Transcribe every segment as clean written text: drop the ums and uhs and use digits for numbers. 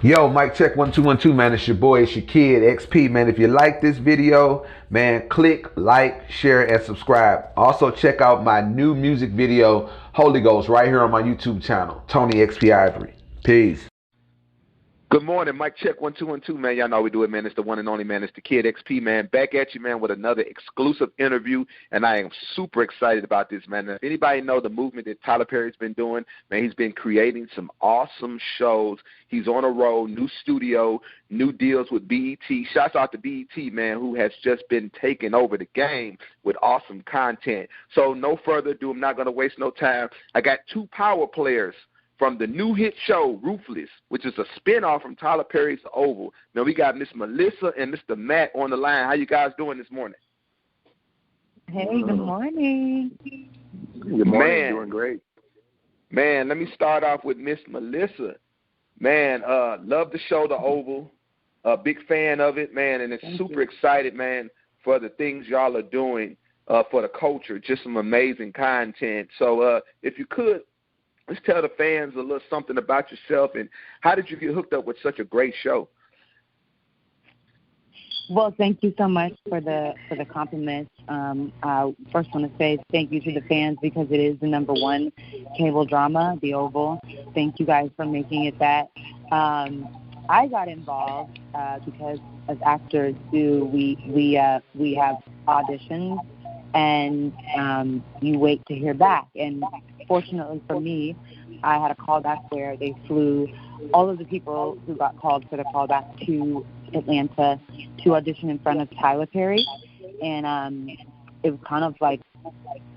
Yo, mic check 1 2 1 2, man. It's your boy, it's your kid, XP, man. If you like this video, man, click like, share, and subscribe. Also, check out my new music video, Holy Ghost, right here on my YouTube channel, Tony XP Ivory. Peace. Good morning, mic check 1 2 1 2, man. Y'all know we do it, man. It's the one and only, man. It's the kid XP, man. Back at you, man, with another exclusive interview, and I am super excited about this, man. If anybody know the movement that Tyler Perry's been doing, man, he's been creating some awesome shows. He's on a roll, new studio, new deals with BET. Shouts out to BET, man, who has just been taking over the game with awesome content. So no further ado, I'm not going to waste no time. I got two power players from the new hit show, Ruthless, which is a spinoff from Tyler Perry's The Oval. Now, we got Miss Melissa and Mr. Matt on the line. How you guys doing this morning? Hey, good morning. Good morning. Man, doing great. Man, let me start off with Miss Melissa. Man, love the show, The Oval. A big fan of it, man, and it's super excited, man, for the things y'all are doing for the culture. Just some amazing content. So if you could, let's tell the fans a little something about yourself and how did you get hooked up with such a great show? Well, thank you so much for the compliments. I first want to say thank you to the fans because it is the #1 cable drama, The Oval. Thank you guys for making it that. I got involved because as actors do, we have auditions and you wait to hear back. And fortunately for me, I had a callback where they flew all of the people who got called for the callback to Atlanta to audition in front of Tyler Perry. And it was kind of like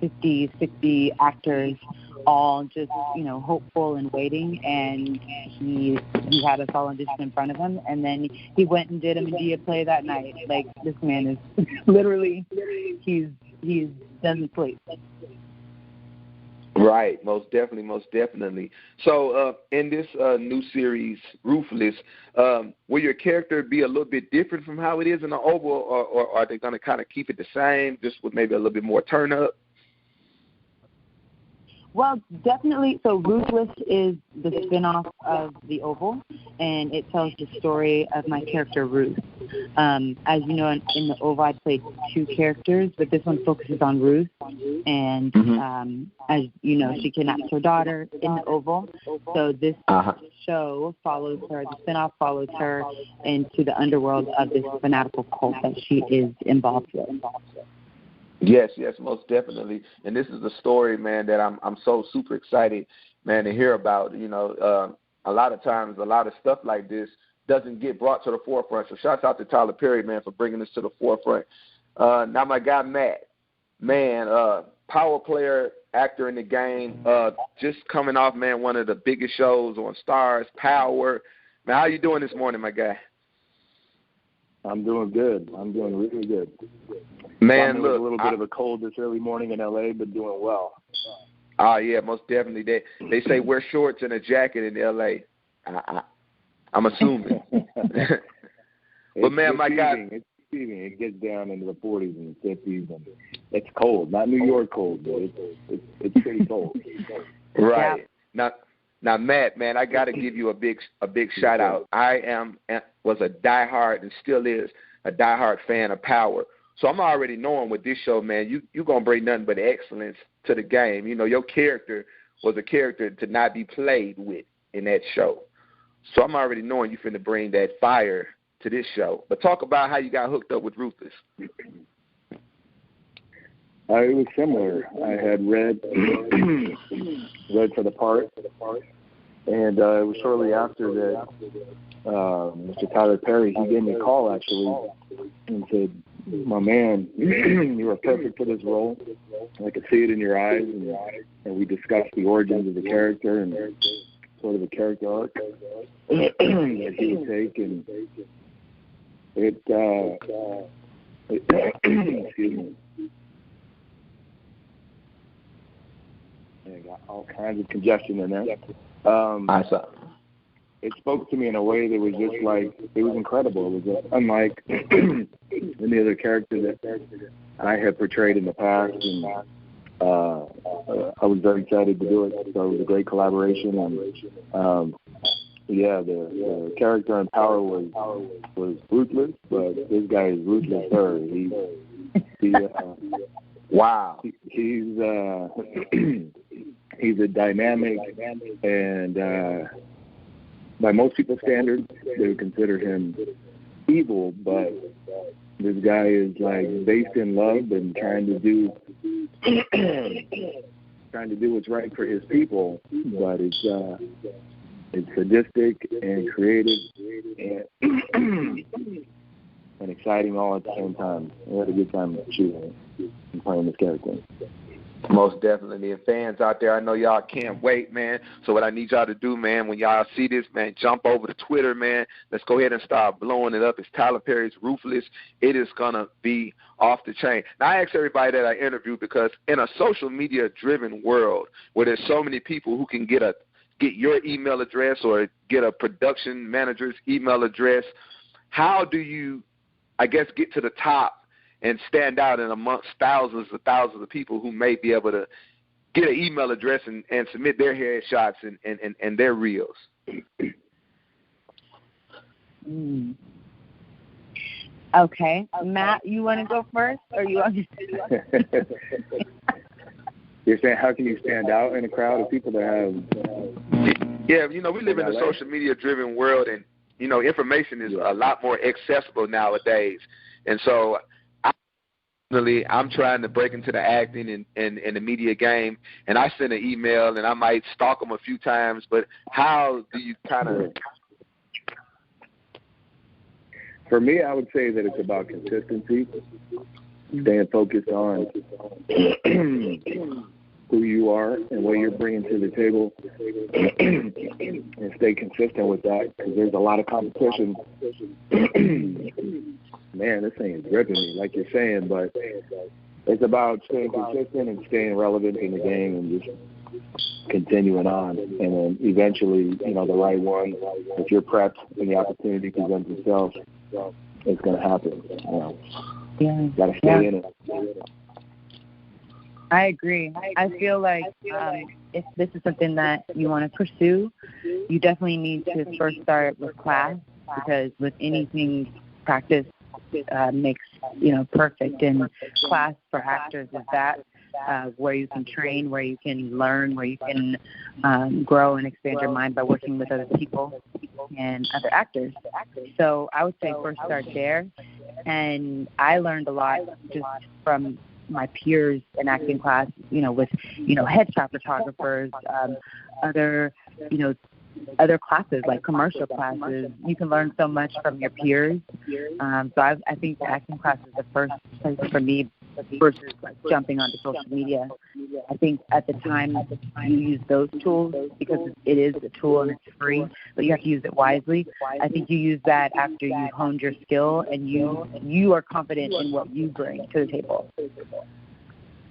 50, 60 actors all just, hopeful and waiting. And he had us all audition in front of him. And then he went and did a Medea play that night. Like, this man is literally, he doesn't sleep. Right, most definitely. So in this new series, Ruthless, will your character be a little bit different from how it is in the Oval, or are they going to kind of keep it the same, just with maybe a little bit more turn up? Well, definitely. So Ruthless is the spinoff of The Oval, and it tells the story of my character, Ruth. As you know, in The Oval, I played two characters, but this one focuses on Ruth. And as you know, she kidnaps her daughter in The Oval. So this show follows her, the spinoff follows her into the underworld of this fanatical cult that she is involved with. Yes, most definitely. And this is a story, man, that I'm so super excited, man, to hear about. A lot of times, a lot of stuff like this doesn't get brought to the forefront. So shouts out to Tyler Perry, man, for bringing this to the forefront. Now my guy Matt, man, power player, actor in the game, just coming off, man, one of the biggest shows on Stars, Power. Man, how you doing this morning, my guy? I'm doing good. I'm doing really good. Man, look, a little bit of a cold this early morning in LA, but doing well. Oh yeah, most definitely. They say wear shorts and a jacket in LA. I'm assuming. But man, my guy, it's deceiving. It gets down into the 40s and the 50s, and it's cold. Not New York cold, but it's pretty cold. Right. Now, Matt, man, I got to give you a big shout out. I was a diehard and still is a diehard fan of Power. So I'm already knowing with this show, man, you're going to bring nothing but excellence to the game. Your character was a character to not be played with in that show. So I'm already knowing you're finna bring that fire to this show. But talk about how you got hooked up with Ruthless. It was similar. I had read for the part, and it was shortly after that Mr. Tyler Perry, he gave me a call, actually, and said, my man, you are perfect for this role. I could see it in your eyes, and we discussed the origins of the character and sort of the character arc that he would take, and excuse me. I got all kinds of congestion in there. I saw. It spoke to me in a way that was just like, it was incredible. It was unlike any other character that I had portrayed in the past, and I was very excited to do it. So it was a great collaboration, and yeah, the character in Power was Ruthless, but this guy is Ruthless Third. Wow. He's he's a dynamic, and by most people's standards, they would consider him evil, but this guy is like based in love and trying to do what's right for his people, but it's sadistic and creative and exciting all at the same time. We had a good time shooting and playing this character. Most definitely. And fans out there, I know y'all can't wait, man. So what I need y'all to do, man, when y'all see this, man, jump over to Twitter, man. Let's go ahead and start blowing it up. It's Tyler Perry's Ruthless. It is going to be off the chain. Now, I ask everybody that I interview because in a social media-driven world where there's so many people who can get your email address or get a production manager's email address, how do you, I guess, get to the top and stand out in amongst thousands of people who may be able to get an email address and submit their headshots and their reels? Okay. Matt, you want to go first, or you want me to? You're saying how can you stand out in a crowd of people that have... Yeah, we live in a social media-driven world, and, information is a lot more accessible nowadays. And so I'm trying to break into the acting and the media game, and I send an email, and I might stalk them a few times, but how do you kind of... For me, I would say that it's about consistency, staying focused on who you are and what you're bringing to the table, and stay consistent with that, because there's a lot of competition. Man, this thing is gripping me, like you're saying, but it's about staying consistent and staying relevant in the game and just continuing on. And then eventually, the right one, if you're prepped and the opportunity presents itself, it's going to happen. You got to stay in it. I agree. I feel like if this is something that you want to pursue, you definitely need to first start with class, because with anything, practice makes perfect, and class for actors is that where you can train, where you can learn, where you can grow and expand your mind by working with other people and other actors. So I would say first start there, and I learned a lot just from my peers in acting class, with headshot photographers, other classes like commercial classes. You can learn so much from your peers. So I think the acting class is the first place for me versus like jumping onto social media. I think at the time you use those tools because it is a tool and it's free, but you have to use it wisely. I think you use that after you've honed your skill and you are confident in what you bring to the table.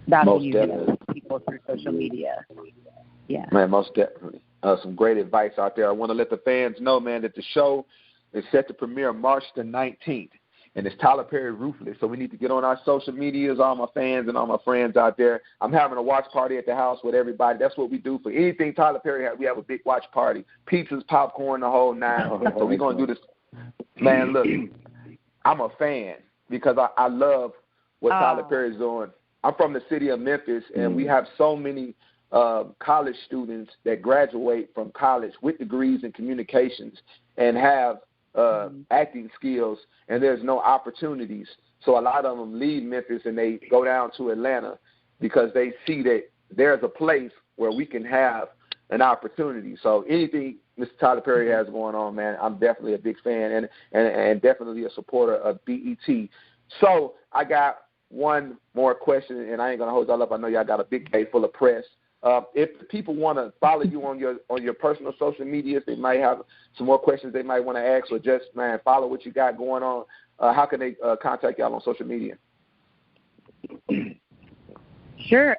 That's when you use people through social media. Yeah. Man, most definitely. Some great advice out there. I want to let the fans know, man, that the show is set to premiere March the 19th, and it's Tyler Perry Ruthless. So we need to get on our social medias, all my fans and all my friends out there. I'm having a watch party at the house with everybody. That's what we do for anything Tyler Perry has. We have a big watch party, pizzas, popcorn, the whole nine. So we're going to do this. Man, look, I'm a fan because I love what Tyler Perry's doing. I'm from the city of Memphis, and we have so many college students that graduate from college with degrees in communications and have acting skills, and there's no opportunities. So a lot of them leave Memphis and they go down to Atlanta because they see that there's a place where we can have an opportunity. So anything Mr. Tyler Perry has going on, man, I'm definitely a big fan and definitely a supporter of BET. So I got one more question, and I ain't going to hold y'all up. I know y'all got a big day full of press. If people want to follow you on your personal social medias, they might have some more questions they might want to ask, or just, man, follow what you got going on. How can they contact y'all on social media? Sure.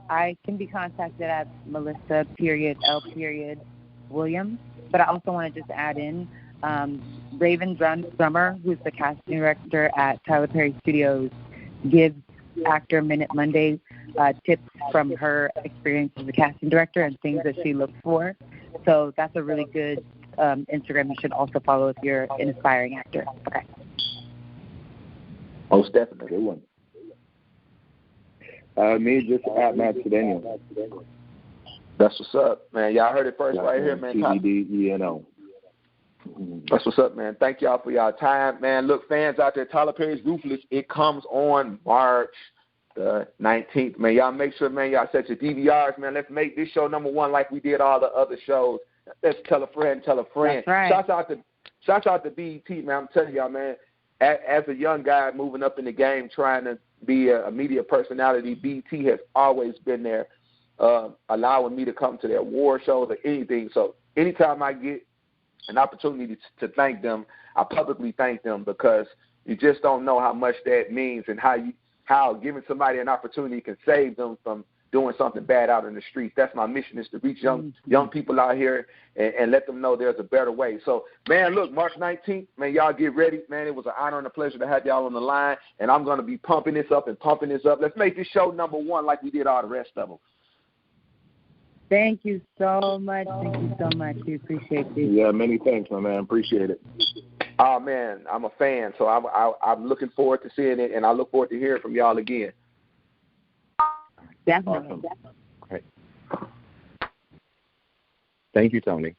I can be contacted at Melissa.L.Williams. But I also want to just add in Raven Drummer, who's the casting director at Tyler Perry Studios, gives Actor Minute Monday tips from her experience as a casting director and things that she looks for. So that's a really good Instagram you should also follow if you're an aspiring actor. Okay. Most definitely. Good one. Me, just at Matt Cedeno. That's what's up, man. Y'all heard it first right here, man. CEDENO. That's what's up, man. Thank y'all for y'all time, man. Look, fans out there, Tyler Perry's Ruthless, it comes on March the 19th, man. Y'all make sure, man, y'all set your DVRs, man. Let's make this show number one like we did all the other shows. Let's tell a friend, tell a friend. That's right. Shouts out to BET, man. I'm telling y'all, man, as a young guy moving up in the game, trying to be a media personality, BET has always been there, allowing me to come to their award shows or anything. So anytime I get an opportunity to thank them, I publicly thank them, because you just don't know how much that means and how giving somebody an opportunity can save them from doing something bad out in the streets. That's my mission, is to reach young people out here and let them know there's a better way. So, man, look, March 19th, man, y'all get ready. Man, it was an honor and a pleasure to have y'all on the line, and I'm going to be pumping this up. Let's make this show number one like we did all the rest of them. Thank you so much. Thank you so much. We appreciate you. Yeah, many thanks, my man. Appreciate it. Oh, man, I'm a fan, so I'm looking forward to seeing it, and I look forward to hearing from y'all again. Definitely. Awesome. Great. Thank you, Tony.